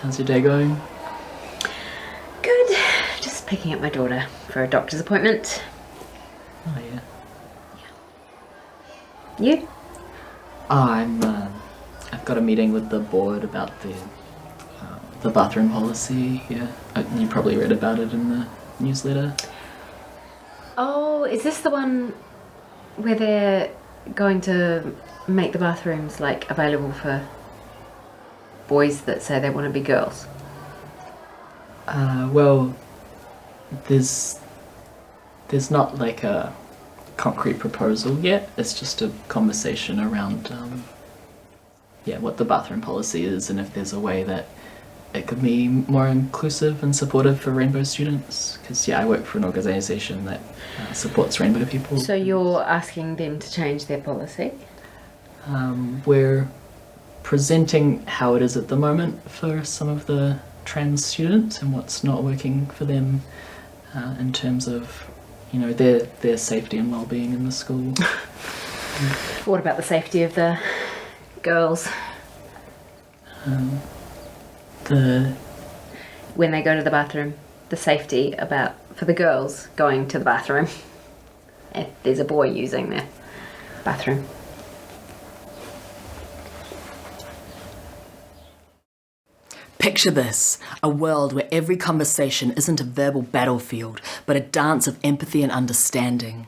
How's your day going? Good. Just picking up my daughter for a doctor's appointment. Oh, yeah. You? I've got a meeting with the board about the bathroom policy. Yeah, you probably read about it in the newsletter. Oh, is this the one where they're going to make the bathrooms like available for boys that say they want to be girls? Well, there's not like a concrete proposal yet. It's just a conversation around what the bathroom policy is and if there's a way that it could be more inclusive and supportive for rainbow students. Because I work for an organisation that supports rainbow people. So you're asking them to change their policy? We're presenting how it is at the moment for some of the trans students and what's not working for them in terms of, their safety and well-being in the school. What about the safety of the girls? When they go to the bathroom, the safety for the girls going to the bathroom if there's a boy using their bathroom. Picture this, a world where every conversation isn't a verbal battlefield, but a dance of empathy and understanding.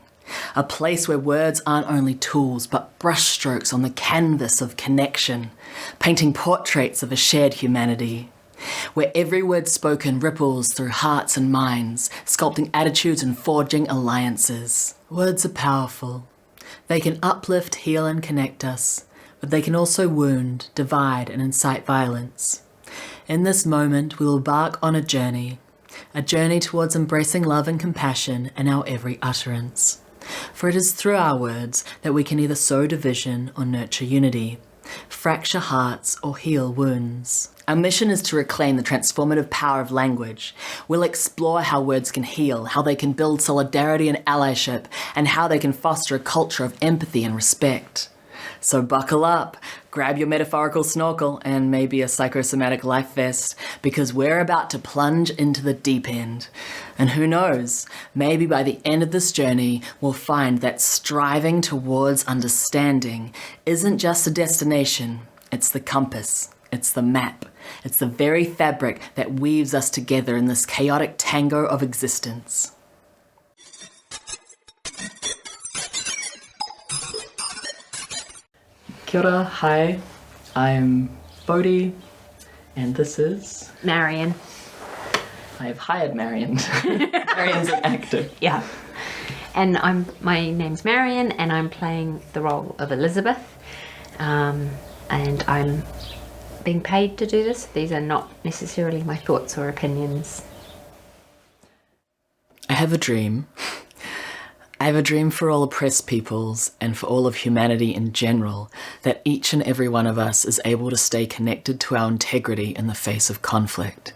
A place where words aren't only tools, but brushstrokes on the canvas of connection, painting portraits of a shared humanity. Where every word spoken ripples through hearts and minds, sculpting attitudes and forging alliances. Words are powerful. They can uplift, heal and connect us, but they can also wound, divide and incite violence. In this moment, we will embark on a journey towards embracing love and compassion in our every utterance. For it is through our words that we can either sow division or nurture unity, fracture hearts or heal wounds. Our mission is to reclaim the transformative power of language. We'll explore how words can heal, how they can build solidarity and allyship, and how they can foster a culture of empathy and respect. So buckle up, grab your metaphorical snorkel and maybe a psychosomatic life vest, because we're about to plunge into the deep end. And who knows, maybe by the end of this journey, we'll find that striving towards understanding isn't just a destination, it's the compass, it's the map, it's the very fabric that weaves us together in this chaotic tango of existence. Kia ora, hi, I'm Bode, and this is... Marion. I have hired Marion. Marion's an actor. Yeah. And my name's Marion, and I'm playing the role of Elizabeth. And I'm being paid to do this. These are not necessarily my thoughts or opinions. I have a dream. I have a dream for all oppressed peoples and for all of humanity in general, that each and every one of us is able to stay connected to our integrity in the face of conflict.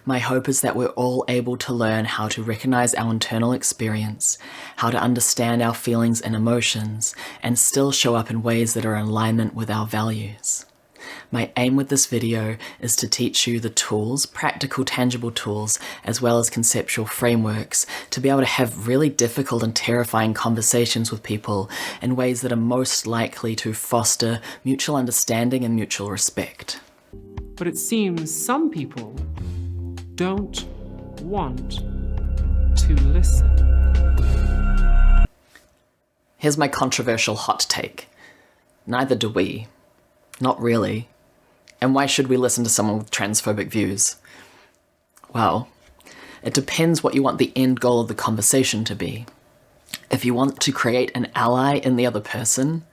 My hope is that we're all able to learn how to recognize our internal experience, how to understand our feelings and emotions, and still show up in ways that are in alignment with our values. My aim with this video is to teach you the tools, practical, tangible tools, as well as conceptual frameworks to be able to have really difficult and terrifying conversations with people in ways that are most likely to foster mutual understanding and mutual respect. But it seems some people don't want to listen. Here's my controversial hot take. Neither do we. Not really. And why should we listen to someone with transphobic views? Well, it depends what you want the end goal of the conversation to be. If you want to create an ally in the other person,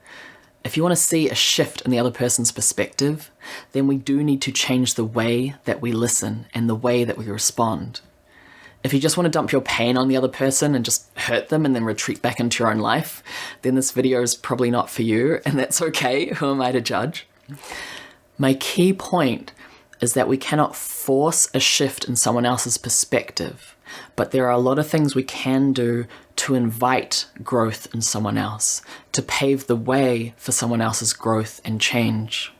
if you want to see a shift in the other person's perspective, then we do need to change the way that we listen and the way that we respond. If you just want to dump your pain on the other person and just hurt them and then retreat back into your own life, then this video is probably not for you, and that's okay. Who am I to judge? My key point is that we cannot force a shift in someone else's perspective, but there are a lot of things we can do to invite growth in someone else, to pave the way for someone else's growth and change.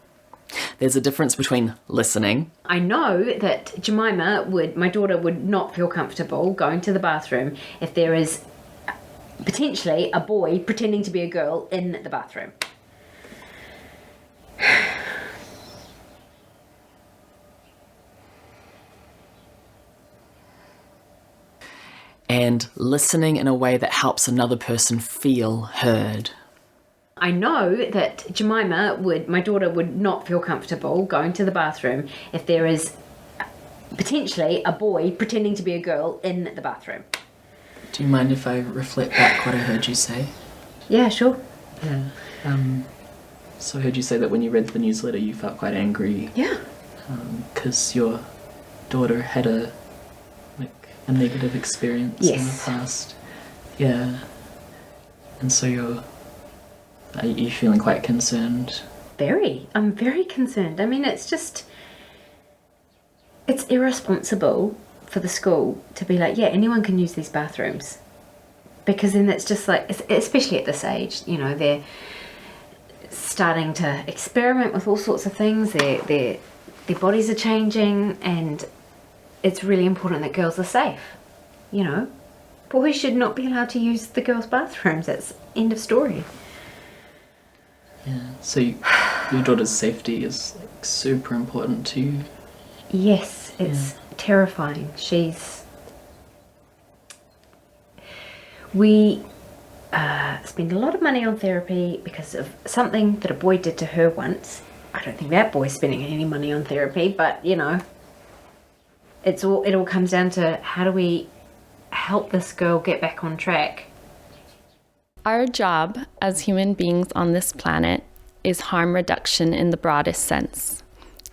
There's a difference between listening. I know that my daughter would not feel comfortable going to the bathroom if there is potentially a boy pretending to be a girl in the bathroom. And listening in a way that helps another person feel heard. I know that my daughter would not feel comfortable going to the bathroom if there is potentially a boy pretending to be a girl in the bathroom. Do you mind if I reflect back what I heard you say? Yeah, sure. Yeah. So I heard you say that when you read the newsletter you felt quite angry. Yeah. Because your daughter had a negative experience in the past. Yeah. And so are you feeling quite concerned? I'm very concerned. I mean, it's irresponsible for the school to be like, yeah, anyone can use these bathrooms. Because then it's just like, especially at this age, you know, they're starting to experiment with all sorts of things. Their bodies are changing, and it's really important that girls are safe, you know. Boys should not be allowed to use the girls' bathrooms. That's end of story. Yeah, so your daughter's safety is like super important to you. Yes, it's terrifying. We spend a lot of money on therapy because of something that a boy did to her once. I don't think that boy's spending any money on therapy, but you know, it all comes down to how do we help this girl get back on track. Our job as human beings on this planet is harm reduction in the broadest sense.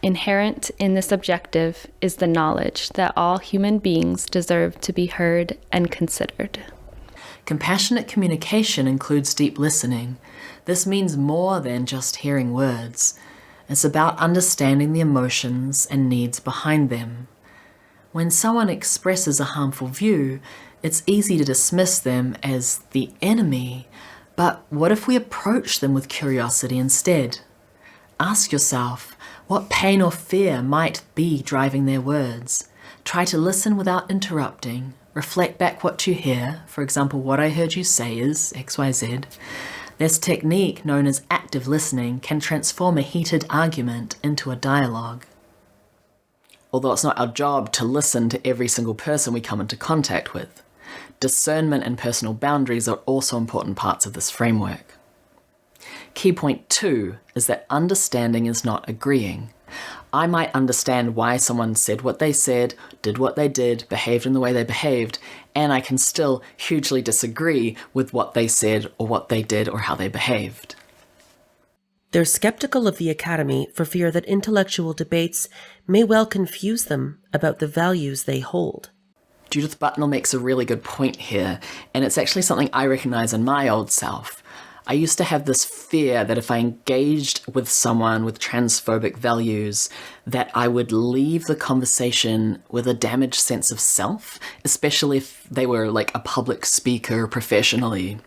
Inherent in this objective is the knowledge that all human beings deserve to be heard and considered. Compassionate communication includes deep listening. This means more than just hearing words. It's about understanding the emotions and needs behind them. When someone expresses a harmful view, it's easy to dismiss them as the enemy. But what if we approach them with curiosity instead? Ask yourself, what pain or fear might be driving their words? Try to listen without interrupting. Reflect back what you hear. For example, what I heard you say is XYZ. This technique, known as active listening, can transform a heated argument into a dialogue. Although it's not our job to listen to every single person we come into contact with, discernment and personal boundaries are also important parts of this framework. Key point 2 is that understanding is not agreeing. I might understand why someone said what they said, did what they did, behaved in the way they behaved, and I can still hugely disagree with what they said or what they did or how they behaved. They're skeptical of the Academy for fear that intellectual debates may well confuse them about the values they hold. Judith Butler makes a really good point here, and it's actually something I recognise in my old self. I used to have this fear that if I engaged with someone with transphobic values, that I would leave the conversation with a damaged sense of self, especially if they were like a public speaker professionally.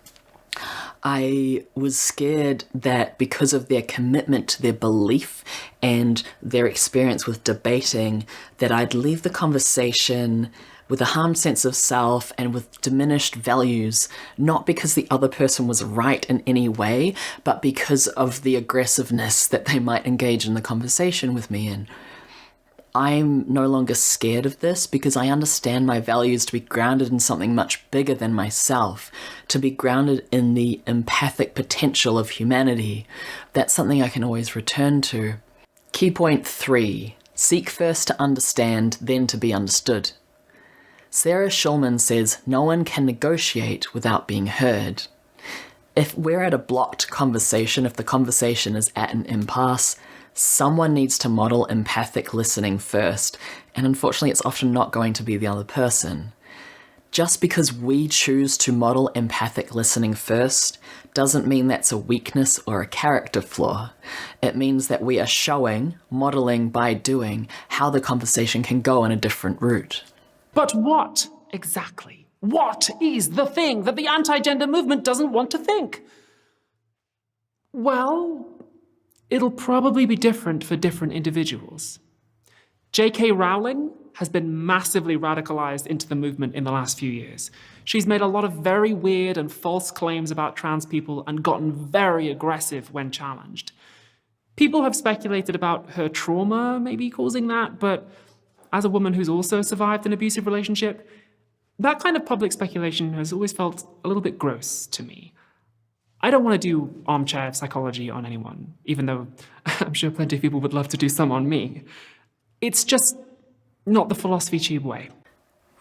I was scared that because of their commitment to their belief and their experience with debating, that I'd leave the conversation with a harmed sense of self and with diminished values, not because the other person was right in any way, but because of the aggressiveness that they might engage in the conversation with me in. I'm no longer scared of this because I understand my values to be grounded in something much bigger than myself, to be grounded in the empathic potential of humanity. That's something I can always return to. Key point 3, seek first to understand, then to be understood. Sarah Schulman says, no one can negotiate without being heard. If we're at a blocked conversation, if the conversation is at an impasse, someone needs to model empathic listening first, and unfortunately it's often not going to be the other person. Just because we choose to model empathic listening first doesn't mean that's a weakness or a character flaw. It means that we are showing, modeling by doing, how the conversation can go in a different route. But what, exactly, what is the thing that the anti-gender movement doesn't want to think? Well, It'll probably be different for different individuals. J.K. Rowling has been massively radicalized into the movement in the last few years. She's made a lot of very weird and false claims about trans people and gotten very aggressive when challenged. People have speculated about her trauma maybe causing that, but as a woman who's also survived an abusive relationship, that kind of public speculation has always felt a little bit gross to me. I don't want to do armchair psychology on anyone, even though I'm sure plenty of people would love to do some on me. It's just not the philosophy tube way.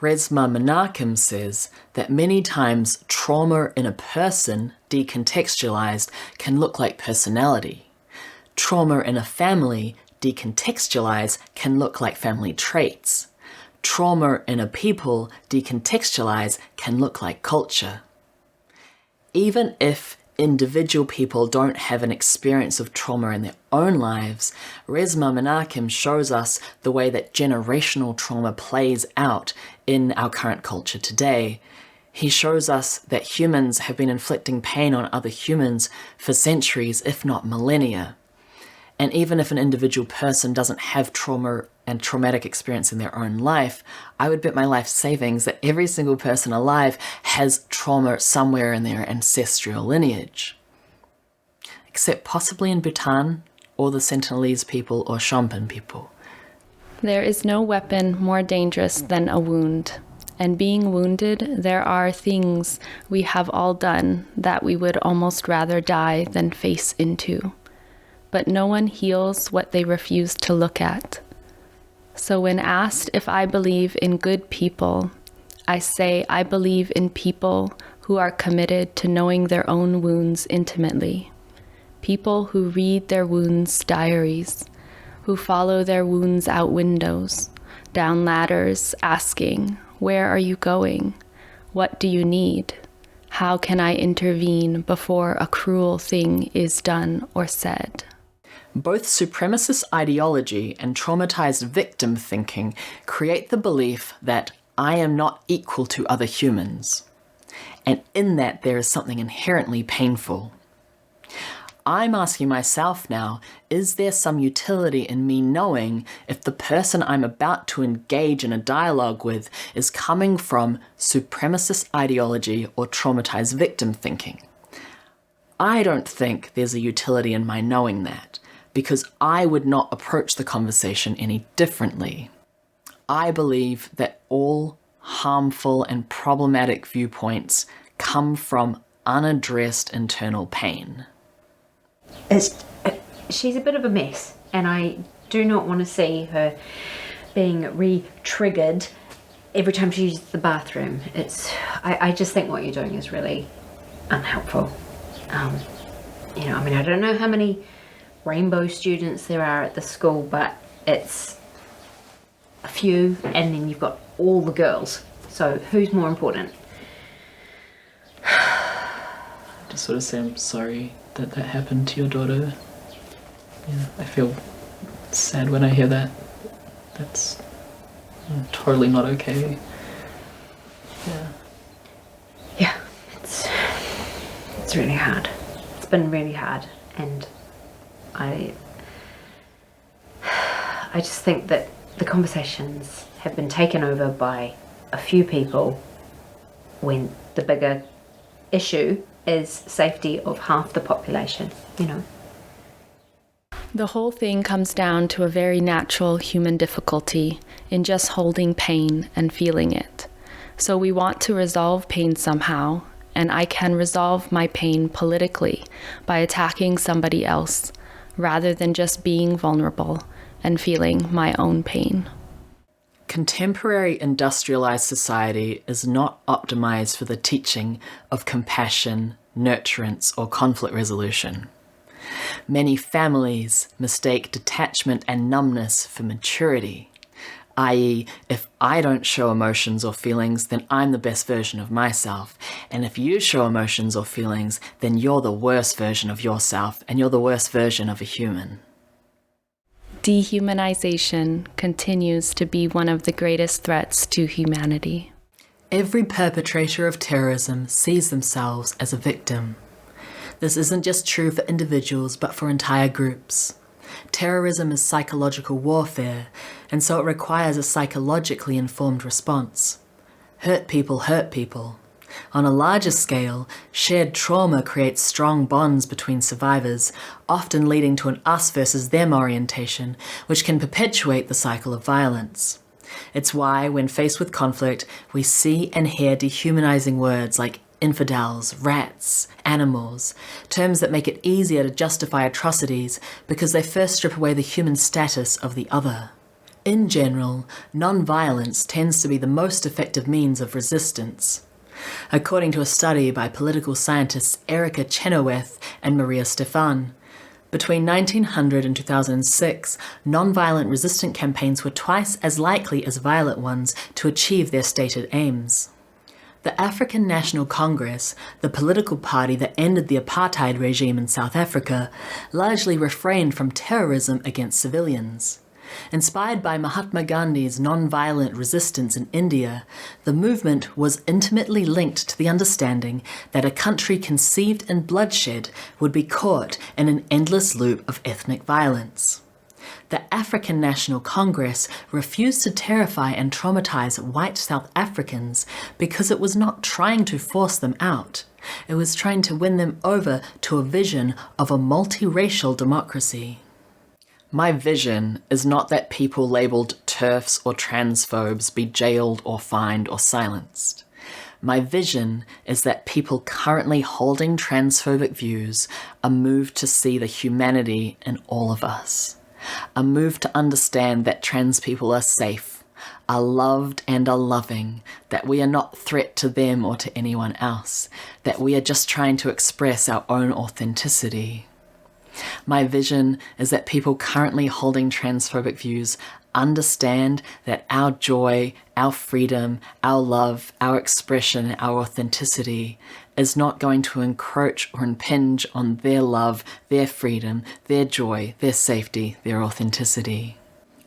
Resmaa Menakem says that many times trauma in a person, decontextualized, can look like personality. Trauma in a family, decontextualized, can look like family traits. Trauma in a people, decontextualized, can look like culture. Even if individual people don't have an experience of trauma in their own lives, Resmaa Menakem shows us the way that generational trauma plays out in our current culture today. He shows us that humans have been inflicting pain on other humans for centuries, if not millennia. And even if an individual person doesn't have trauma and traumatic experience in their own life, I would bet my life savings that every single person alive has trauma somewhere in their ancestral lineage. Except possibly in Bhutan, or the Sentinelese people, or Shompen people. There is no weapon more dangerous than a wound. And being wounded, there are things we have all done that we would almost rather die than face into. But no one heals what they refuse to look at. So when asked if I believe in good people, I say I believe in people who are committed to knowing their own wounds intimately. People who read their wounds' diaries, who follow their wounds out windows, down ladders, asking, "Where are you going? What do you need? How can I intervene before a cruel thing is done or said?" Both supremacist ideology and traumatized victim thinking create the belief that I am not equal to other humans, and in that there is something inherently painful. I'm asking myself now, is there some utility in me knowing if the person I'm about to engage in a dialogue with is coming from supremacist ideology or traumatized victim thinking? I don't think there's a utility in my knowing that, because I would not approach the conversation any differently. I believe that all harmful and problematic viewpoints come from unaddressed internal pain. She's a bit of a mess, and I do not want to see her being re-triggered every time she uses the bathroom. I just think what you're doing is really unhelpful. I don't know how many rainbow students there are at the school, but it's a few, and then you've got all the girls. So who's more important? Just sort of say I'm sorry that happened to your daughter. Yeah, I feel sad when I hear that. That's totally not okay. Yeah, it's really hard. It's been really hard, and I just think that the conversations have been taken over by a few people when the bigger issue is safety of half the population, The whole thing comes down to a very natural human difficulty in just holding pain and feeling it. So we want to resolve pain somehow, and I can resolve my pain politically by attacking somebody else, rather than just being vulnerable and feeling my own pain. Contemporary industrialized society is not optimized for the teaching of compassion, nurturance, or conflict resolution. Many families mistake detachment and numbness for maturity, i.e., if I don't show emotions or feelings, then I'm the best version of myself, and if you show emotions or feelings, then you're the worst version of yourself, and you're the worst version of a human. Dehumanization continues to be one of the greatest threats to humanity. Every perpetrator of terrorism sees themselves as a victim. This isn't just true for individuals, but for entire groups. Terrorism is psychological warfare, and so it requires a psychologically informed response. Hurt people. On a larger scale, shared trauma creates strong bonds between survivors, often leading to an us versus them orientation, which can perpetuate the cycle of violence. It's why, when faced with conflict, we see and hear dehumanizing words like infidels, rats, animals, terms that make it easier to justify atrocities because they first strip away the human status of the other. In general, non-violence tends to be the most effective means of resistance. According to a study by political scientists Erica Chenoweth and Maria Stefan, between 1900 and 2006, non-violent resistant campaigns were twice as likely as violent ones to achieve their stated aims. The African National Congress, the political party that ended the apartheid regime in South Africa, largely refrained from terrorism against civilians. Inspired by Mahatma Gandhi's non-violent resistance in India, the movement was intimately linked to the understanding that a country conceived in bloodshed would be caught in an endless loop of ethnic violence. The African National Congress refused to terrify and traumatize white South Africans because it was not trying to force them out. It was trying to win them over to a vision of a multiracial democracy. My vision is not that people labelled TERFs or transphobes be jailed or fined or silenced. My vision is that people currently holding transphobic views are moved to see the humanity in all of us. A move to understand that trans people are safe, are loved and are loving, that we are not a threat to them or to anyone else, that we are just trying to express our own authenticity. My vision is that people currently holding transphobic views understand that our joy, our freedom, our love, our expression, our authenticity is not going to encroach or impinge on their love, their freedom, their joy, their safety, their authenticity.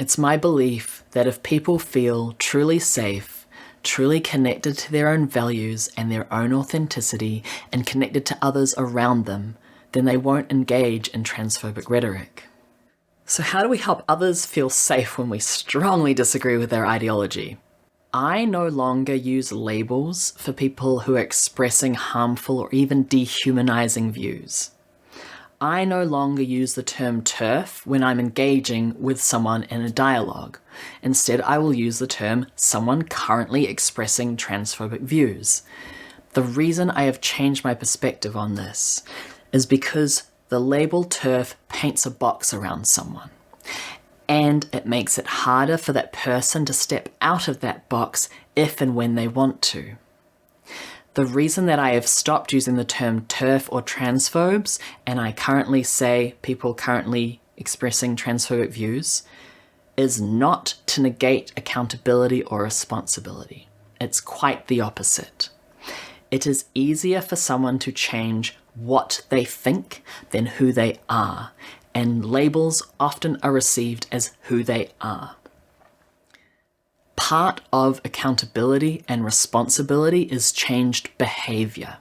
It's my belief that if people feel truly safe, truly connected to their own values and their own authenticity, and connected to others around them, then they won't engage in transphobic rhetoric. So how do we help others feel safe when we strongly disagree with their ideology? I no longer use labels for people who are expressing harmful or even dehumanizing views. I no longer use the term TERF when I'm engaging with someone in a dialogue. Instead, I will use the term someone currently expressing transphobic views. The reason I have changed my perspective on this is because the label TERF paints a box around someone, and it makes it harder for that person to step out of that box if and when they want to. The reason that I have stopped using the term TERF or transphobes, and I currently say people currently expressing transphobic views, is not to negate accountability or responsibility. It's quite the opposite. It is easier for someone to change what they think than who they are, and labels often are received as who they are. Part of accountability and responsibility is changed behavior.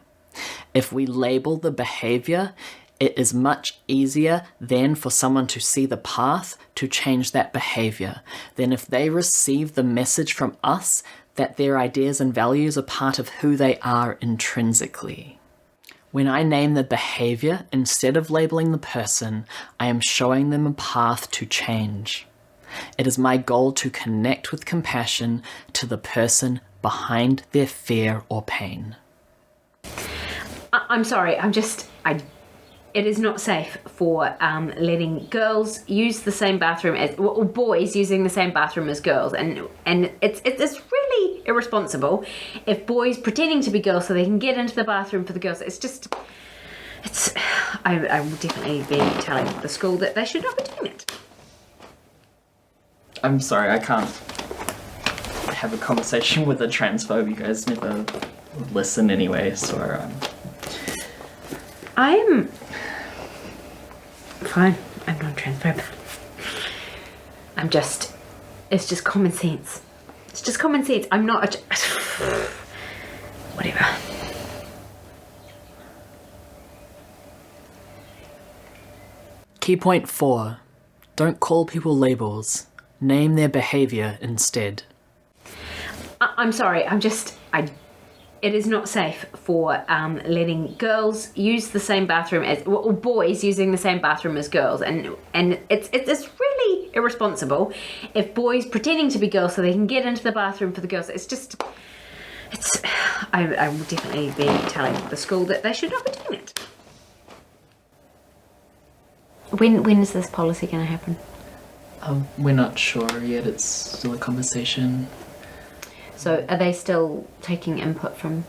If we label the behavior, it is much easier then for someone to see the path to change that behavior than if they receive the message from us that their ideas and values are part of who they are intrinsically. When I name the behavior instead of labeling the person, I am showing them a path to change. It is my goal to connect with compassion to the person behind their fear or pain. I'm sorry, it is not safe for letting girls use the same bathroom as, or boys using the same bathroom as girls, and it's really irresponsible if boys pretending to be girls so they can get into the bathroom for the girls. I will definitely be telling the school that they should not be doing it. I'm sorry, I can't have a conversation with a transphobe. You guys never listen anyway, so I'm fine. I'm not a transphobe. It's just common sense. It's just common sense. I'm not whatever. Key point 4. Don't call people labels. Name their behaviour instead. I'm sorry, it is not safe for letting girls use the same bathroom or boys using the same bathroom as girls, and it's really irresponsible if boys pretending to be girls so they can get into the bathroom for the girls. I will definitely be telling the school that they should not be doing it. When is this policy going to happen? We're not sure yet. It's still a conversation. So are they still taking input from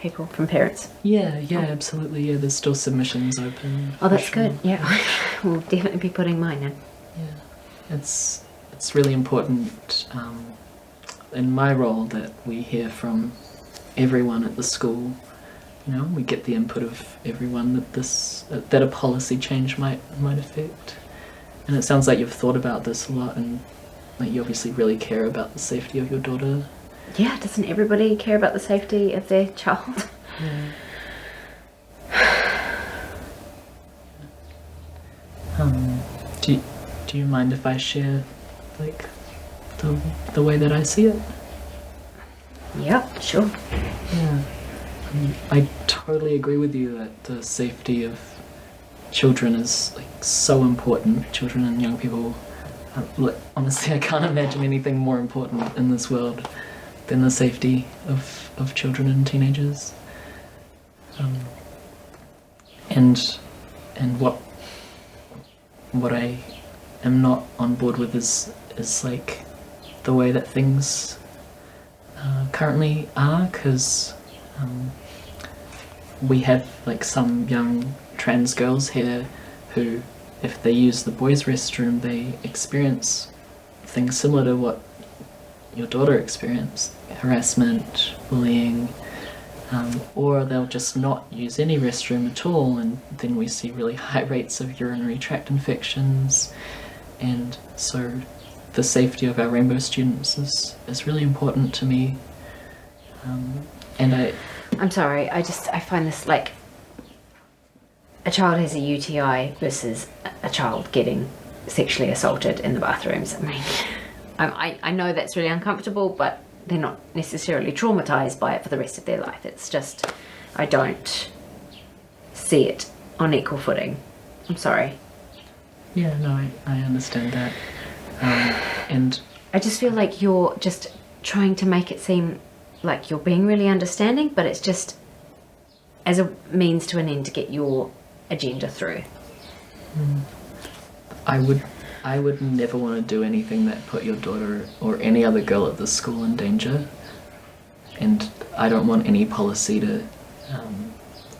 people, from parents? Yeah, absolutely. Yeah, there's still submissions open. Oh, that's for sure. good. Yeah, we'll definitely be putting mine in. Yeah, it's really important in my role that we hear from everyone at the school. You know, we get the input of everyone that a policy change might affect. And it sounds like you've thought about this a lot, and like you obviously really care about the safety of your daughter. Yeah, doesn't everybody care about the safety of their child? Do you mind if I share, like, the way that I see it? Yeah, sure. Yeah. I totally agree with you that the safety of children is like so important. Children and young people. Honestly, I can't imagine anything more important in this world than the safety of children and teenagers. And what I am not on board with is like the way that things currently are, because we have like some young trans girls here who, if they use the boys' restroom, they experience things similar to what your daughter experienced: harassment, bullying, or they'll just not use any restroom at all, and then we see really high rates of urinary tract infections. And so the safety of our rainbow students is really important to me. And I'm sorry, I find this like a child has a UTI versus a child getting sexually assaulted in the bathrooms. I mean, I know that's really uncomfortable, but they're not necessarily traumatized by it for the rest of their life. It's just, I don't see it on equal footing. I'm sorry. Yeah, no, I understand that. And I just feel like you're just trying to make it seem like you're being really understanding, but it's just as a means to an end to get your agenda through. I would never want to do anything that put your daughter or any other girl at the school in danger, and I don't want any policy to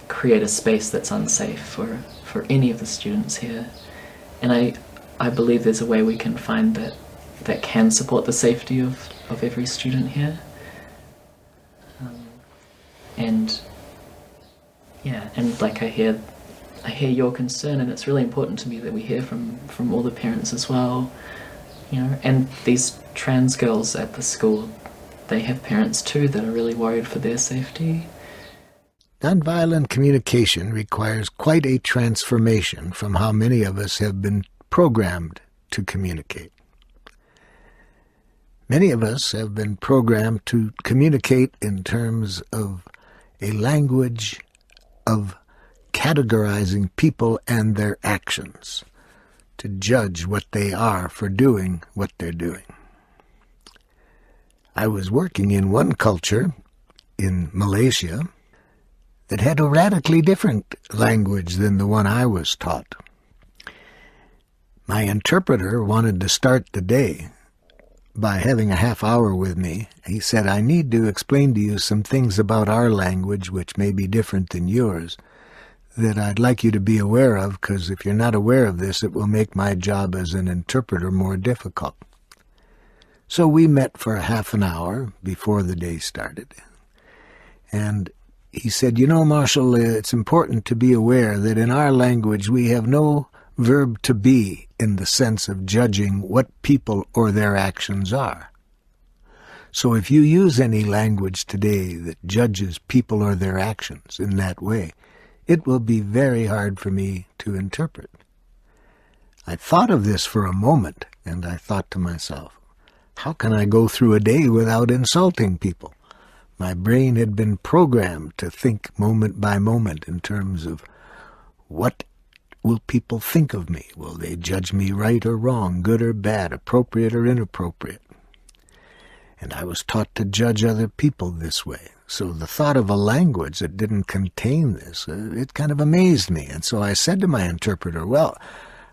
create a space that's unsafe for any of the students here. And I believe there's a way we can find that can support the safety of every student here. And like I hear your concern, and it's really important to me that we hear from all the parents as well. You know, and these trans girls at the school, they have parents too that are really worried for their safety. Nonviolent communication requires quite a transformation from how many of us have been programmed to communicate. Many of us have been programmed to communicate in terms of a language of categorizing people and their actions, to judge what they are for doing what they're doing. I was working in one culture, in Malaysia, that had a radically different language than the one I was taught. My interpreter wanted to start the day by having a half hour with me. He said, "I need to explain to you some things about our language which may be different than yours that I'd like you to be aware of, because if you're not aware of this, it will make my job as an interpreter more difficult." So we met for a half an hour before the day started. And he said, "You know, Marshall, it's important to be aware that in our language we have no verb to be in the sense of judging what people or their actions are. So if you use any language today that judges people or their actions in that way, it will be very hard for me to interpret." I thought of this for a moment, and I thought to myself, how can I go through a day without insulting people? My brain had been programmed to think moment by moment in terms of what will people think of me? Will they judge me right or wrong, good or bad, appropriate or inappropriate? And I was taught to judge other people this way. So the thought of a language that didn't contain this, it kind of amazed me. And so I said to my interpreter, well,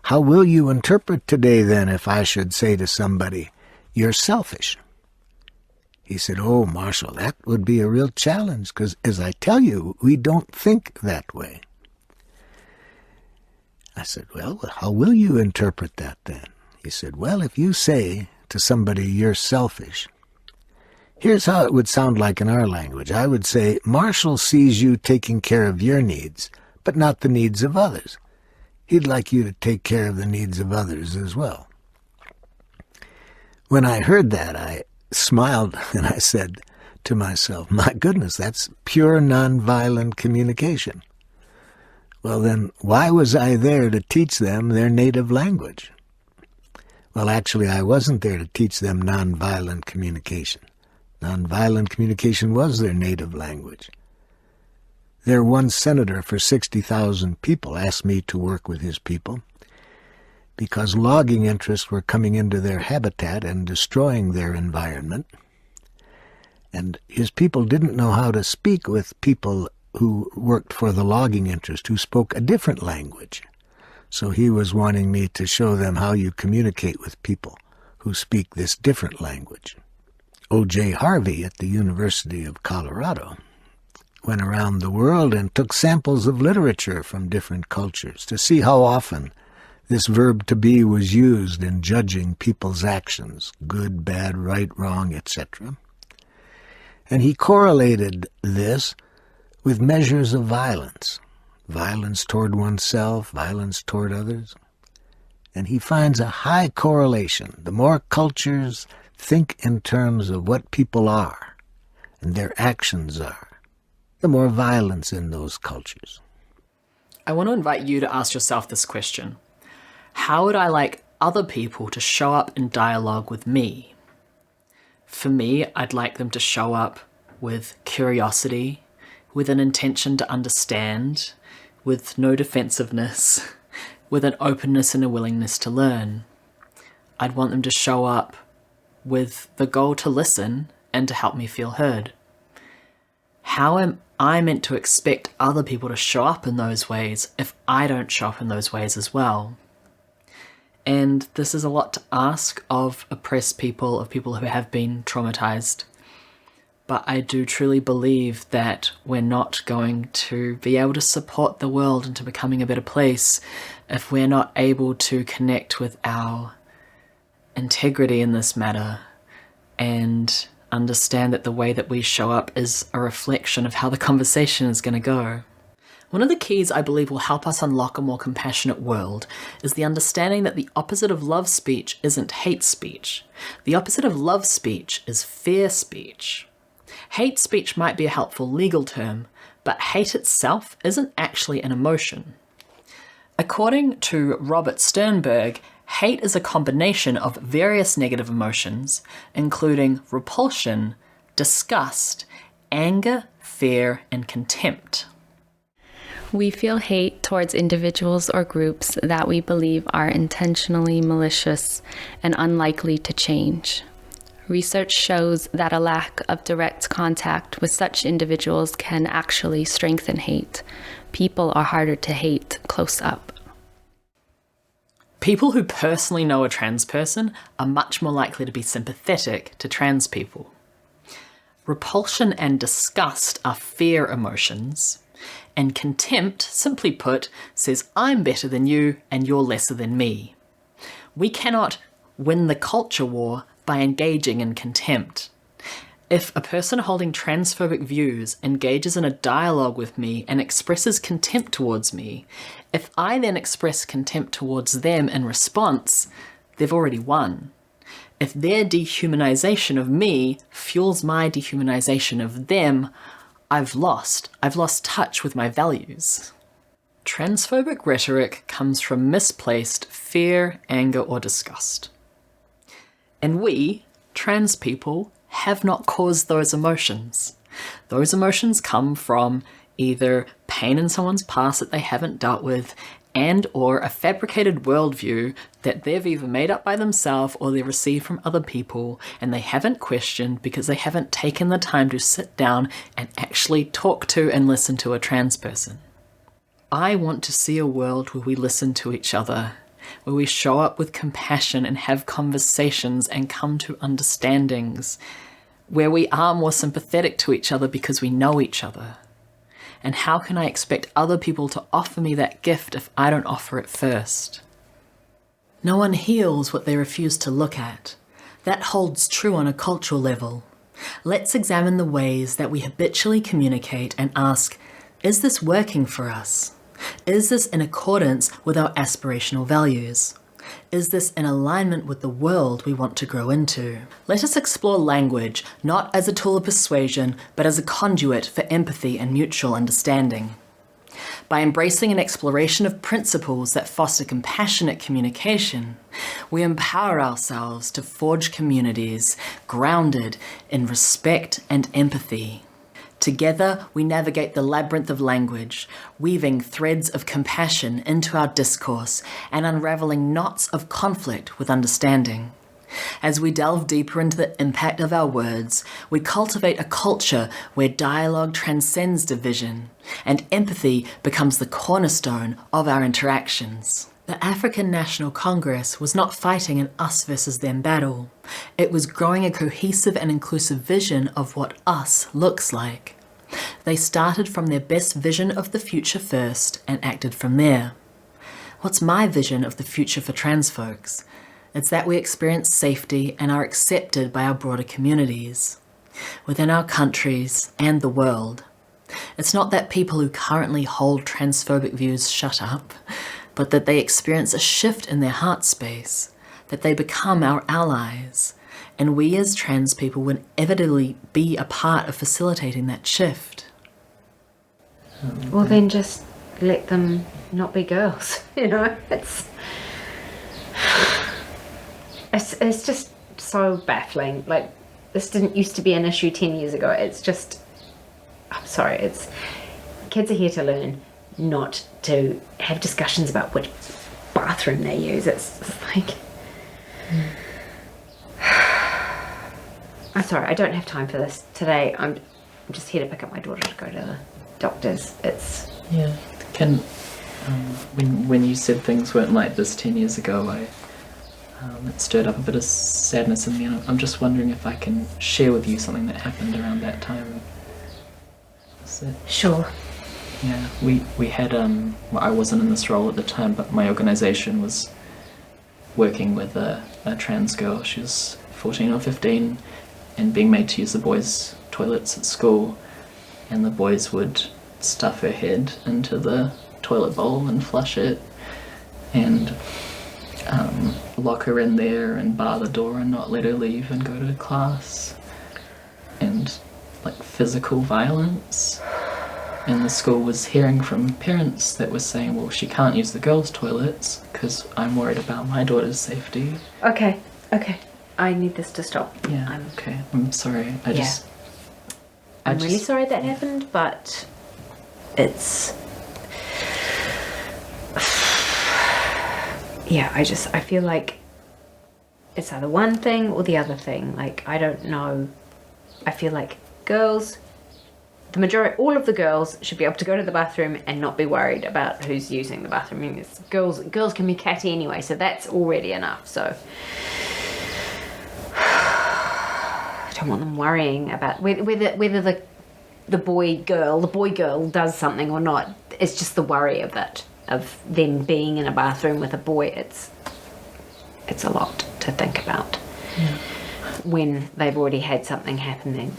how will you interpret today then if I should say to somebody, you're selfish? He said, oh, Marshall, that would be a real challenge because, as I tell you, we don't think that way. I said, well, how will you interpret that then? He said, well, if you say to somebody, you're selfish, here's how it would sound like in our language. I would say, Marshall sees you taking care of your needs, but not the needs of others. He'd like you to take care of the needs of others as well. When I heard that, I smiled and I said to myself, my goodness, that's pure nonviolent communication. Well then, why was I there to teach them their native language? Well, actually, I wasn't there to teach them nonviolent communication. Nonviolent communication was their native language. Their one senator for 60,000 people asked me to work with his people because logging interests were coming into their habitat and destroying their environment. And his people didn't know how to speak with people who worked for the logging interest, who spoke a different language. So he was wanting me to show them how you communicate with people who speak this different language. O.J. Harvey at the University of Colorado went around the world and took samples of literature from different cultures to see how often this verb to be was used in judging people's actions, good, bad, right, wrong, etc. And he correlated this with measures of violence, violence toward oneself, violence toward others. And he finds a high correlation. The more cultures think in terms of what people are and their actions are, the more violence in those cultures. I want to invite you to ask yourself this question. How would I like other people to show up in dialogue with me? For me, I'd like them to show up with curiosity, with an intention to understand, with no defensiveness, with an openness and a willingness to learn. I'd want them to show up with the goal to listen and to help me feel heard. How am I meant to expect other people to show up in those ways if I don't show up in those ways as well? And this is a lot to ask of oppressed people, of people who have been traumatized. But I do truly believe that we're not going to be able to support the world into becoming a better place if we're not able to connect with our integrity in this matter and understand that the way that we show up is a reflection of how the conversation is going to go. One of the keys I believe will help us unlock a more compassionate world is the understanding that the opposite of love speech isn't hate speech. The opposite of love speech is fear speech. Hate speech might be a helpful legal term, but hate itself isn't actually an emotion. According to Robert Sternberg, hate is a combination of various negative emotions, including repulsion, disgust, anger, fear, and contempt. We feel hate towards individuals or groups that we believe are intentionally malicious and unlikely to change. Research shows that a lack of direct contact with such individuals can actually strengthen hate. People are harder to hate close up. People who personally know a trans person are much more likely to be sympathetic to trans people. Repulsion and disgust are fear emotions, and contempt, simply put, says I'm better than you and you're lesser than me. We cannot win the culture war by engaging in contempt. If a person holding transphobic views engages in a dialogue with me and expresses contempt towards me, if I then express contempt towards them in response, they've already won. If their dehumanization of me fuels my dehumanization of them, I've lost touch with my values. Transphobic rhetoric comes from misplaced fear, anger, or disgust. And we, trans people, have not caused those emotions. Those emotions come from either pain in someone's past that they haven't dealt with, and or a fabricated worldview that they've either made up by themselves or they received from other people and they haven't questioned because they haven't taken the time to sit down and actually talk to and listen to a trans person. I want to see a world where we listen to each other, where we show up with compassion and have conversations and come to understandings, where we are more sympathetic to each other because we know each other. And how can I expect other people to offer me that gift if I don't offer it first? No one heals what they refuse to look at. That holds true on a cultural level. Let's examine the ways that we habitually communicate and ask, is this working for us? Is this in accordance with our aspirational values? Is this in alignment with the world we want to grow into? Let us explore language not as a tool of persuasion, but as a conduit for empathy and mutual understanding. By embracing an exploration of principles that foster compassionate communication, we empower ourselves to forge communities grounded in respect and empathy. Together, we navigate the labyrinth of language, weaving threads of compassion into our discourse and unraveling knots of conflict with understanding. As we delve deeper into the impact of our words, we cultivate a culture where dialogue transcends division and empathy becomes the cornerstone of our interactions. The African National Congress was not fighting an us versus them battle. It was growing a cohesive and inclusive vision of what us looks like. They started from their best vision of the future first and acted from there. What's my vision of the future for trans folks? It's that we experience safety and are accepted by our broader communities, within our countries and the world. It's not that people who currently hold transphobic views shut up, but that they experience a shift in their heart space, that they become our allies, and we as trans people will inevitably be a part of facilitating that shift. Well, then just let them not be girls, you know? It's just so baffling. Like, this didn't used to be an issue 10 years ago. It's just, I'm sorry, kids are here to learn, not to have discussions about which bathroom they use. It's like, I'm sorry, I don't have time for this today. I'm just here to pick up my daughter to go to the doctors. Yeah. When you said things weren't like this 10 years ago, it stirred up a bit of sadness in me, and I'm just wondering if I can share with you something that happened around that time. Sure. Yeah, we had, well, I wasn't in this role at the time, but my organisation was working with a trans girl. She was 14 or 15 and being made to use the boys' toilets at school, and the boys would stuff her head into the toilet bowl and flush it, and lock her in there and bar the door and not let her leave and go to class, and like physical violence. And the school was hearing from parents that were saying, well, she can't use the girls' toilets because I'm worried about my daughter's safety. Okay. I need this to stop. Yeah, okay. I'm sorry. I'm really sorry that happened, but it's... Yeah, I feel like it's either one thing or the other thing. Like, I don't know. I feel like girls, the majority, all of the girls should be able to go to the bathroom and not be worried about who's using the bathroom. I mean, girls can be catty anyway, so that's already enough. So I don't want them worrying about whether the boy girl does something or not. It's just the worry of that, of them being in a bathroom with a boy. It's a lot to think about. Yeah. When they've already had something happen,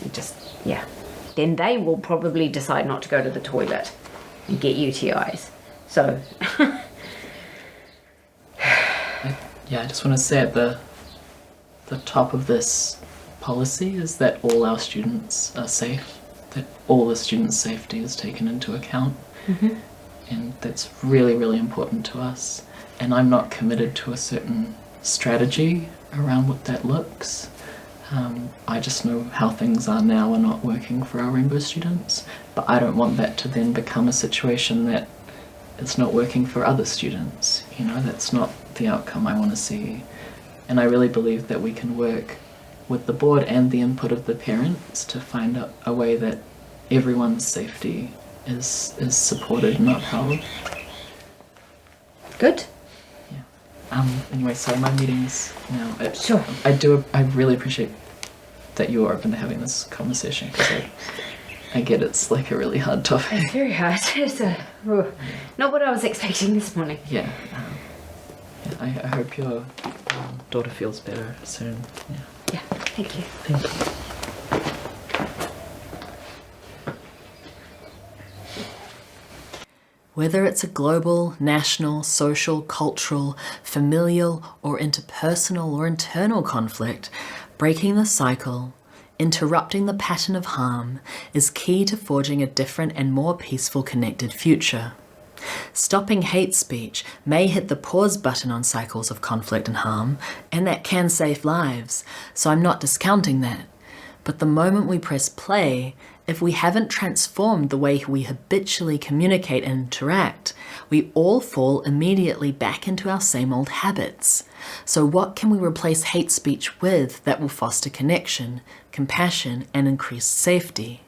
then they will probably decide not to go to the toilet and get UTIs. So I just want to say at the top of this policy is that all our students are safe, that all the students' safety is taken into account. Mm-hmm. and that's really, really important to us. And I'm not committed to a certain strategy around what that looks. I just know how things are now are not working for our rainbow students, but I don't want that to then become a situation that it's not working for other students. You know, that's not the outcome I want to see. And I really believe that we can work with the board and the input of the parents to find a way that everyone's safety is supported and upheld. Good. Anyway, sorry, my meeting's now. Sure. I really appreciate that you're open to having this conversation, because I get it's like a really hard topic. It's very hard. It's not what I was expecting this morning. Yeah. I hope your daughter feels better soon. Yeah, thank you. Thank you. Whether it's a global, national, social, cultural, familial, or interpersonal or internal conflict, breaking the cycle, interrupting the pattern of harm, is key to forging a different and more peaceful, connected future. Stopping hate speech may hit the pause button on cycles of conflict and harm, and that can save lives, so I'm not discounting that. But the moment we press play, if we haven't transformed the way we habitually communicate and interact, we all fall immediately back into our same old habits. So what can we replace hate speech with that will foster connection, compassion, and increased safety?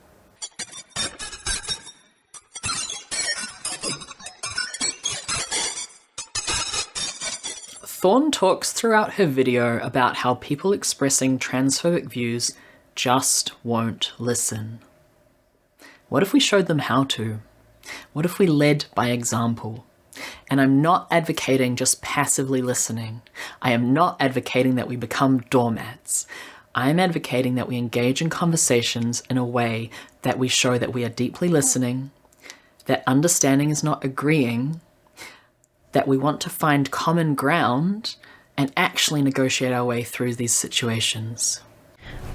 Thorne talks throughout her video about how people expressing transphobic views just won't listen. What if we showed them how to? What if we led by example? And I'm not advocating just passively listening. I am not advocating that we become doormats. I'm advocating that we engage in conversations in a way that we show that we are deeply listening, that understanding is not agreeing, that we want to find common ground and actually negotiate our way through these situations.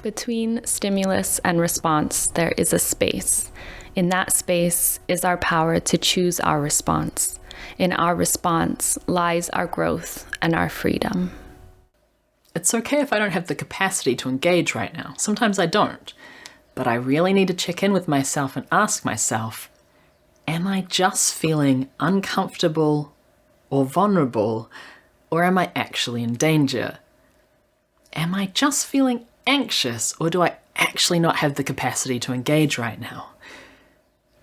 Between stimulus and response, there is a space. In that space is our power to choose our response. In our response lies our growth and our freedom. It's okay if I don't have the capacity to engage right now. Sometimes I don't. But I really need to check in with myself and ask myself, am I just feeling uncomfortable or vulnerable, or am I actually in danger? Am I just feeling anxious, or do I actually not have the capacity to engage right now?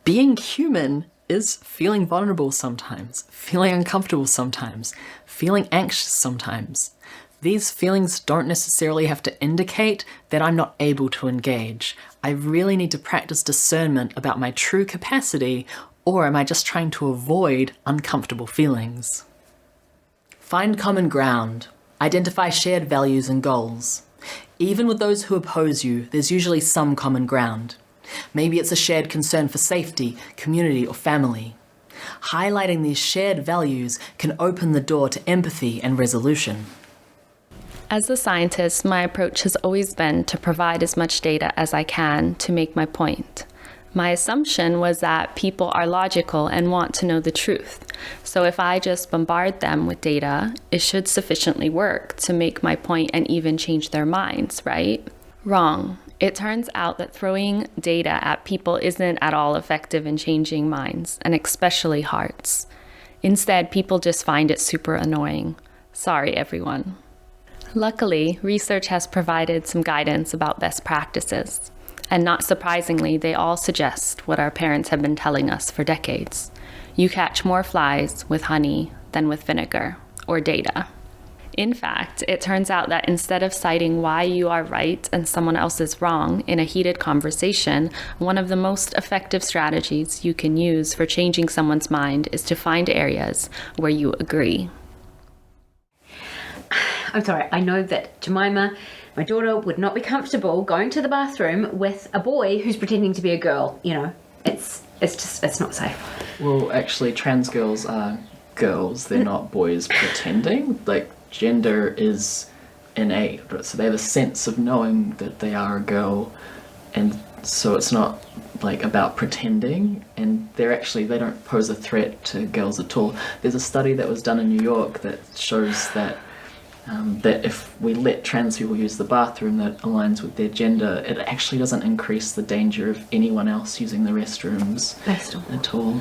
Being human is feeling vulnerable sometimes, feeling uncomfortable sometimes, feeling anxious sometimes. These feelings don't necessarily have to indicate that I'm not able to engage. I really need to practice discernment about my true capacity, or am I just trying to avoid uncomfortable feelings? Find common ground. Identify shared values and goals. Even with those who oppose you, there's usually some common ground. Maybe it's a shared concern for safety, community, or family. Highlighting these shared values can open the door to empathy and resolution. As a scientist, my approach has always been to provide as much data as I can to make my point. My assumption was that people are logical and want to know the truth. So if I just bombard them with data, it should sufficiently work to make my point and even change their minds, right? Wrong. It turns out that throwing data at people isn't at all effective in changing minds, and especially hearts. Instead, people just find it super annoying. Sorry, everyone. Luckily, research has provided some guidance about best practices. And not surprisingly, they all suggest what our parents have been telling us for decades. You catch more flies with honey than with vinegar, or data. In fact, it turns out that instead of citing why you are right and someone else is wrong in a heated conversation, one of the most effective strategies you can use for changing someone's mind is to find areas where you agree. I'm sorry, I know that Jemima, my daughter, would not be comfortable going to the bathroom with a boy who's pretending to be a girl. You know, it's not safe. Well, actually, trans girls are girls. They're not boys pretending. Like, gender is innate, so they have a sense of knowing that they are a girl, and so it's not like about pretending. And they don't pose a threat to girls at all. There's a study that was done in New York that shows that that if we let trans people use the bathroom that aligns with their gender, it actually doesn't increase the danger of anyone else using the restrooms at all.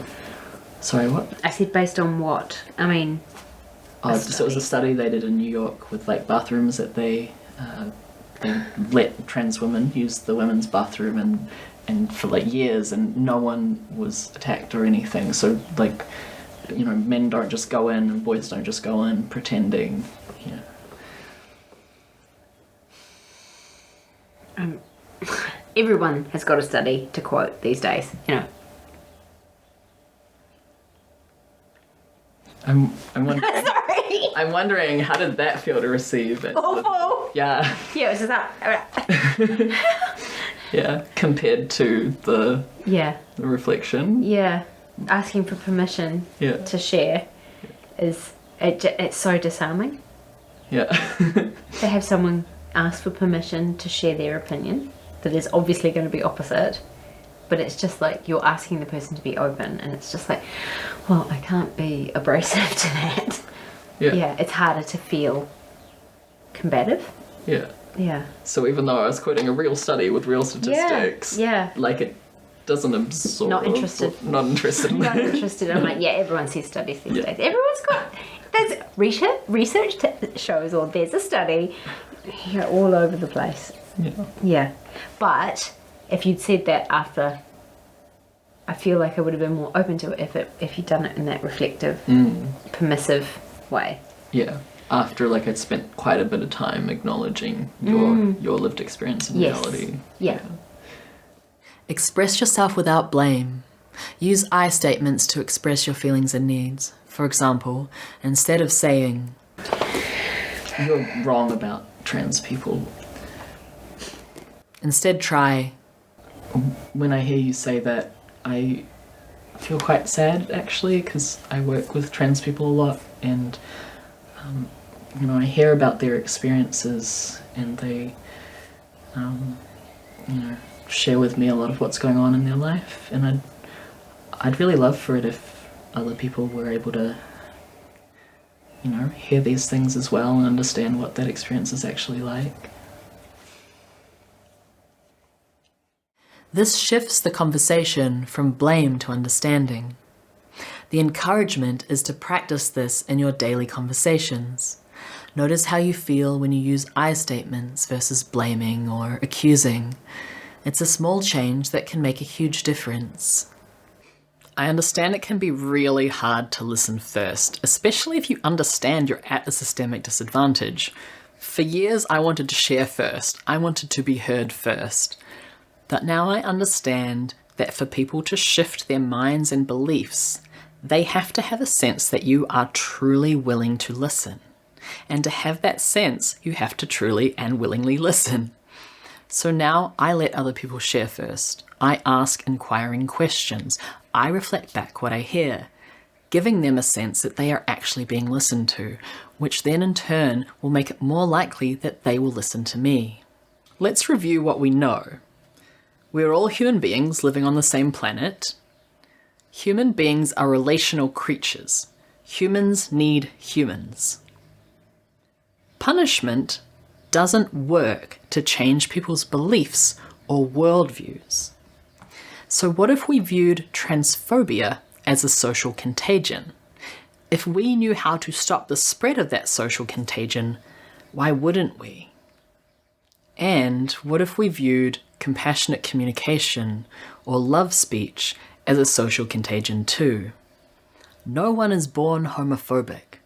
Sorry, what? I said based on what? I mean... So it was a study they did in New York with like bathrooms that they let trans women use the women's bathroom and for like years, and no one was attacked or anything. So like, you know, men don't just go in and boys don't just go in pretending, you know. Everyone has got a study to quote these days, you know. I'm wondering. Sorry. I'm wondering, how did that feel to receive? Awful. Yeah. Yeah, it was just that. Yeah, compared to the reflection. Yeah, asking for permission to share it's so disarming. Yeah. To have someone ask for permission to share their opinion that is obviously going to be opposite, but it's just like you're asking the person to be open, and it's just like, well, I can't be abrasive to that. Yeah, it's harder to feel combative. Yeah. So even though I was quoting a real study with real statistics, like it doesn't absorb. Not interested. Not interested. Not interested. I'm like, everyone sees studies these days. Everyone's got. There's research shows, or there's a study here all over the place. Yeah. But if you'd said that after, I feel like I would have been more open to it if you'd done it in that reflective, permissive way. Yeah. After like I'd spent quite a bit of time acknowledging your lived experience and reality. Yeah. Express yourself without blame. Use I statements to express your feelings and needs. For example, instead of saying, "You're wrong about trans people," instead try, "When I hear you say that, I feel quite sad actually, because I work with trans people a lot, and you know, I hear about their experiences, and they you know, share with me a lot of what's going on in their life, and I'd really love for it if other people were able to, you know, hear these things as well and understand what that experience is actually like." This shifts the conversation from blame to understanding. The encouragement is to practice this in your daily conversations. Notice how you feel when you use I statements versus blaming or accusing. It's a small change that can make a huge difference. I understand it can be really hard to listen first, especially if you understand you're at a systemic disadvantage. For years, I wanted to share first. I wanted to be heard first. But now I understand that for people to shift their minds and beliefs, they have to have a sense that you are truly willing to listen. And to have that sense, you have to truly and willingly listen. So now I let other people share first. I ask inquiring questions. I reflect back what I hear, giving them a sense that they are actually being listened to, which then in turn will make it more likely that they will listen to me. Let's review what we know. We're all human beings living on the same planet. Human beings are relational creatures. Humans need humans. Punishment doesn't work to change people's beliefs or worldviews. So what if we viewed transphobia as a social contagion? If we knew how to stop the spread of that social contagion, why wouldn't we? And what if we viewed compassionate communication or love speech as a social contagion too? No one is born homophobic.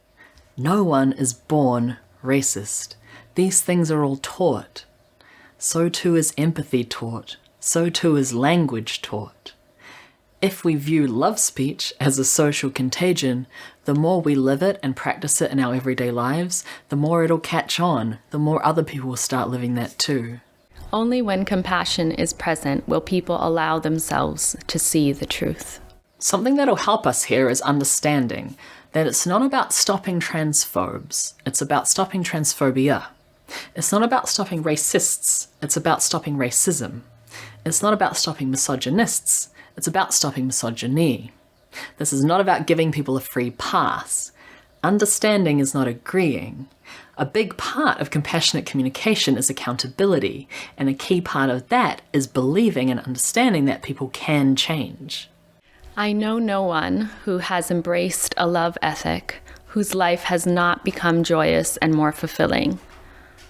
No one is born racist. These things are all taught. So too is empathy taught. So too is language taught. If we view love speech as a social contagion, the more we live it and practice it in our everyday lives, the more it'll catch on, the more other people will start living that too. Only when compassion is present will people allow themselves to see the truth. Something that'll help us here is understanding that it's not about stopping transphobes, it's about stopping transphobia. It's not about stopping racists, it's about stopping racism. It's not about stopping misogynists, It's about stopping misogyny. This is not about giving people a free pass. Understanding is not agreeing. A big part of compassionate communication is accountability, and a key part of that is believing and understanding that people can change. I know no one who has embraced a love ethic whose life has not become joyous and more fulfilling.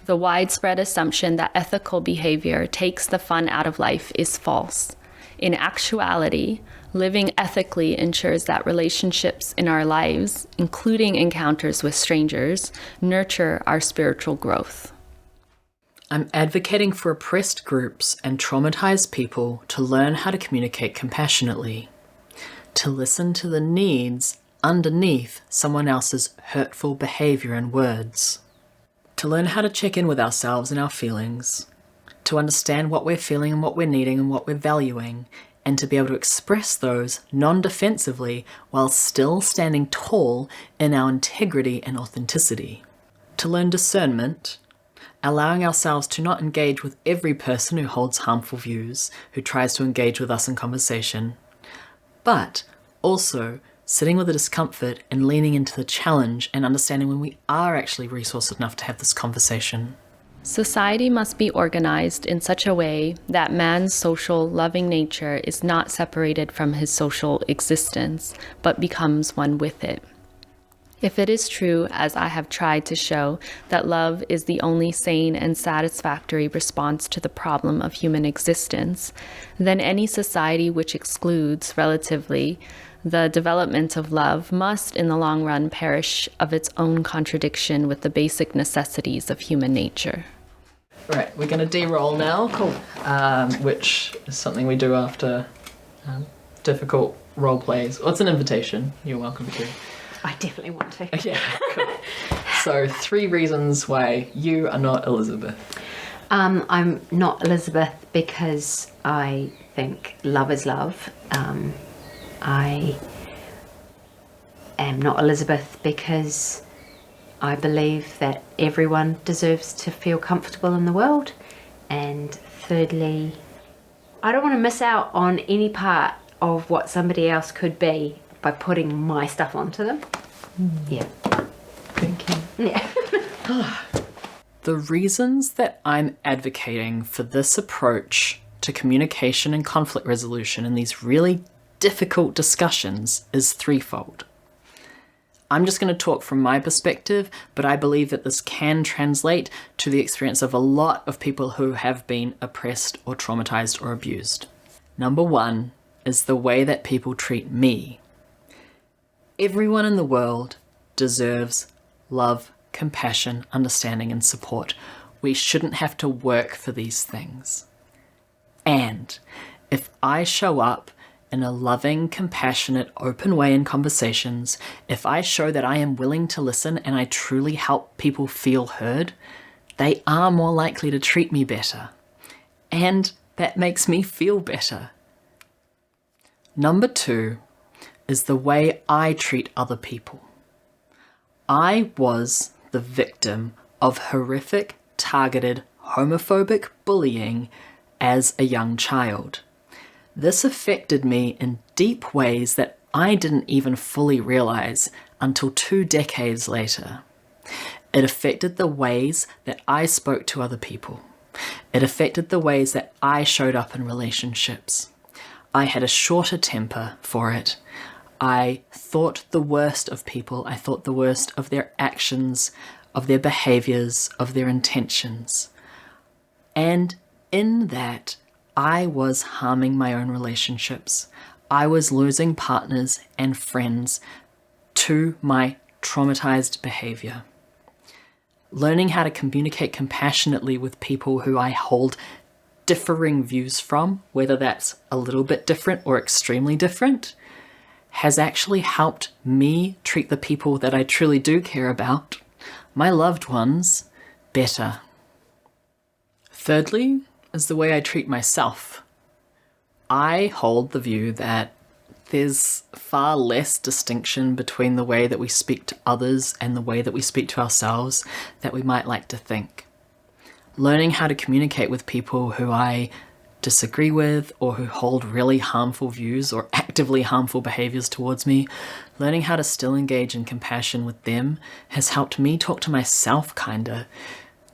The widespread assumption that ethical behavior takes the fun out of life is false. In actuality, living ethically ensures that relationships in our lives, including encounters with strangers, nurture our spiritual growth. I'm advocating for oppressed groups and traumatized people to learn how to communicate compassionately, to listen to the needs underneath someone else's hurtful behavior and words, to learn how to check in with ourselves and our feelings, to understand what we're feeling and what we're needing and what we're valuing, and to be able to express those non-defensively while still standing tall in our integrity and authenticity. To learn discernment, allowing ourselves to not engage with every person who holds harmful views, who tries to engage with us in conversation, but also sitting with the discomfort and leaning into the challenge and understanding when we are actually resourced enough to have this conversation. Society must be organized in such a way that man's social, loving nature is not separated from his social existence, but becomes one with it. If it is true, as I have tried to show, that love is the only sane and satisfactory response to the problem of human existence, then any society which excludes, relatively, the development of love must, in the long run, perish of its own contradiction with the basic necessities of human nature. Right, we're going to de-roll now. Cool. Which is something we do after difficult role plays. Well, it's an invitation. You're welcome to. I definitely want to. Yeah, cool. So 3 reasons why you are not Elizabeth. I'm not Elizabeth because I think love is love. I am not Elizabeth because I believe that everyone deserves to feel comfortable in the world. And thirdly, I don't want to miss out on any part of what somebody else could be by putting my stuff onto them. Yeah. Thank you. Yeah. The reasons that I'm advocating for this approach to communication and conflict resolution in these really difficult discussions is threefold. I'm just going to talk from my perspective, but I believe that this can translate to the experience of a lot of people who have been oppressed or traumatized or abused. Number 1 is the way that people treat me. Everyone in the world deserves love, compassion, understanding, and support. We shouldn't have to work for these things. And if I show up in a loving, compassionate, open way in conversations, if I show that I am willing to listen and I truly help people feel heard, they are more likely to treat me better. And that makes me feel better. Number 2 is the way I treat other people. I was the victim of horrific, targeted, homophobic bullying as a young child. This affected me in deep ways that I didn't even fully realize until 2 decades later. It affected the ways that I spoke to other people. It affected the ways that I showed up in relationships. I had a shorter temper for it. I thought the worst of people. I thought the worst of their actions, of their behaviors, of their intentions. And in that, I was harming my own relationships. I was losing partners and friends to my traumatized behavior. Learning how to communicate compassionately with people who I hold differing views from, whether that's a little bit different or extremely different, has actually helped me treat the people that I truly do care about, my loved ones, better. Thirdly, is the way I treat myself. I hold the view that there's far less distinction between the way that we speak to others and the way that we speak to ourselves that we might like to think. Learning how to communicate with people who I disagree with or who hold really harmful views or actively harmful behaviours towards me, learning how to still engage in compassion with them has helped me talk to myself kinder.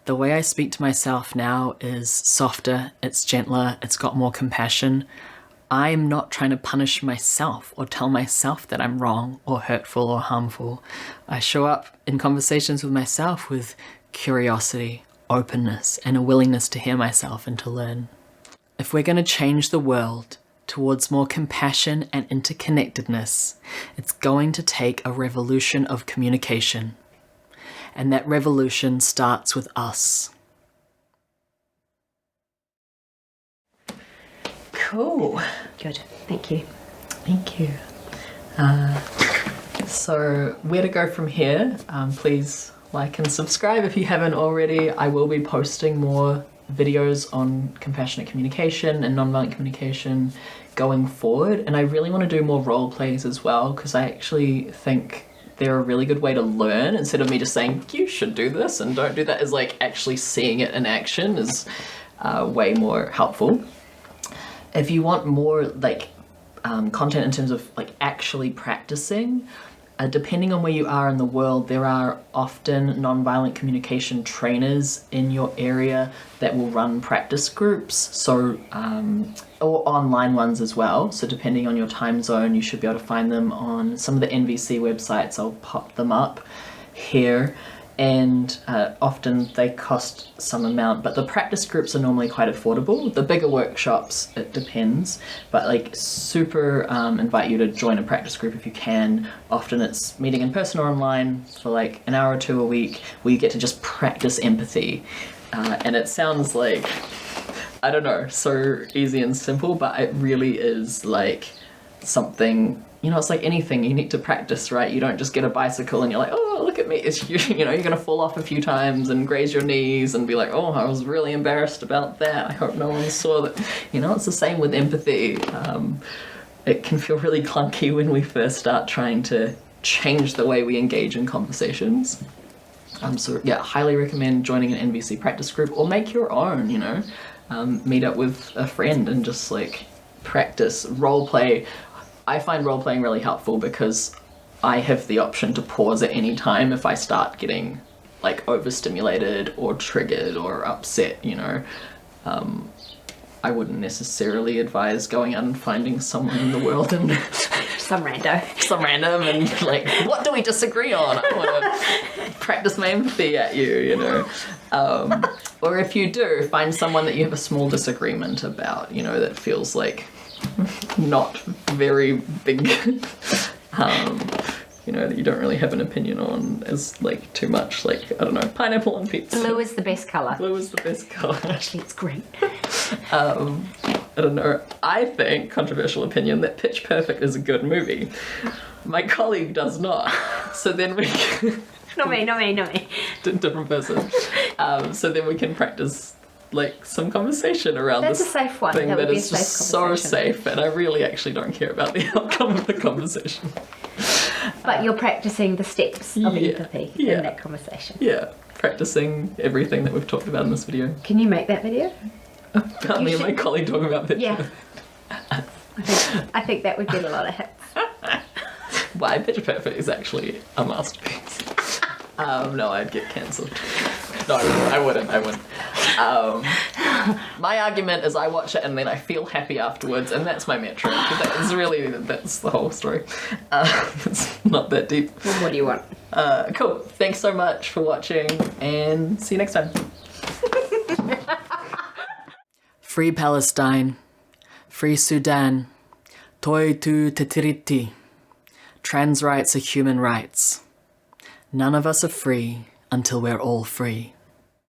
The way I speak to myself now is softer, it's gentler, it's got more compassion. I'm not trying to punish myself or tell myself that I'm wrong or hurtful or harmful. I show up in conversations with myself with curiosity, openness, and a willingness to hear myself and to learn. If we're going to change the world towards more compassion and interconnectedness, it's going to take a revolution of communication. And that revolution starts with us. Cool. Good. Thank you. Thank you. So where to go from here? Please like and subscribe if you haven't already. I will be posting more videos on compassionate communication and nonviolent communication going forward, and I really want to do more role plays as well, because I actually think they're a really good way to learn. Instead of me just saying you should do this and don't do that, is like actually seeing it in action is way more helpful. If you want more like content in terms of like actually practicing, depending on where you are in the world, there are often nonviolent communication trainers in your area that will run practice groups, so or online ones as well. So depending on your time zone, you should be able to find them on some of the NVC websites. I'll pop them up here. And often they cost some amount, but the practice groups are normally quite affordable. The bigger workshops, it depends, but like super invite you to join a practice group if you can. Often it's meeting in person or online for like an hour or two a week where you get to just practice empathy. And it sounds like, I don't know, so easy and simple, but it really is like something, you know, it's like anything, you need to practice, right? You don't just get a bicycle and you're like, oh, look at me. It's you know, you're gonna fall off a few times and graze your knees and be like, oh, I was really embarrassed about that. I hope no one saw that. You know, it's the same with empathy. It can feel really clunky when we first start trying to change the way we engage in conversations. So yeah, highly recommend joining an NVC practice group or make your own, you know. Meet up with a friend and just like practice, role play. I find role playing really helpful because I have the option to pause at any time if I start getting like overstimulated or triggered or upset, you know. I wouldn't necessarily advise going out and finding someone in the world and Some random and like, what do we disagree on? I want to practice my empathy at you, you know. Or if you do, find someone that you have a small disagreement about, you know, that feels like not very big, you know, that you don't really have an opinion on as like too much, like, I don't know, pineapple on pizza. Blue is the best colour. Blue is the best colour. Actually, it's green. I don't know, I think, controversial opinion, that Pitch Perfect is a good movie. My colleague does not. So then we can... Not me. Different person. So then we can practice like some conversation around That's this a safe one. thing That would that be a is safe just so conversation. safe, and I really actually don't care about the outcome of the conversation. But you're practicing the steps of empathy in that conversation. Yeah, practicing everything that we've talked about in this video. Can you make that video? About me and my colleague talking about Pitch Yeah. Perfect. I think that would get a lot of hits. Why Pitch Perfect is actually a masterpiece. No, I'd get cancelled. No, I wouldn't. My argument is I watch it and then I feel happy afterwards, and that's my metric. That's the whole story. It's not that deep. Well, what do you want? Cool. Thanks so much for watching, and see you next time. Free Palestine, Free Sudan, Toi tu te tiriti. Trans rights are human rights. None of us are free until we're all free.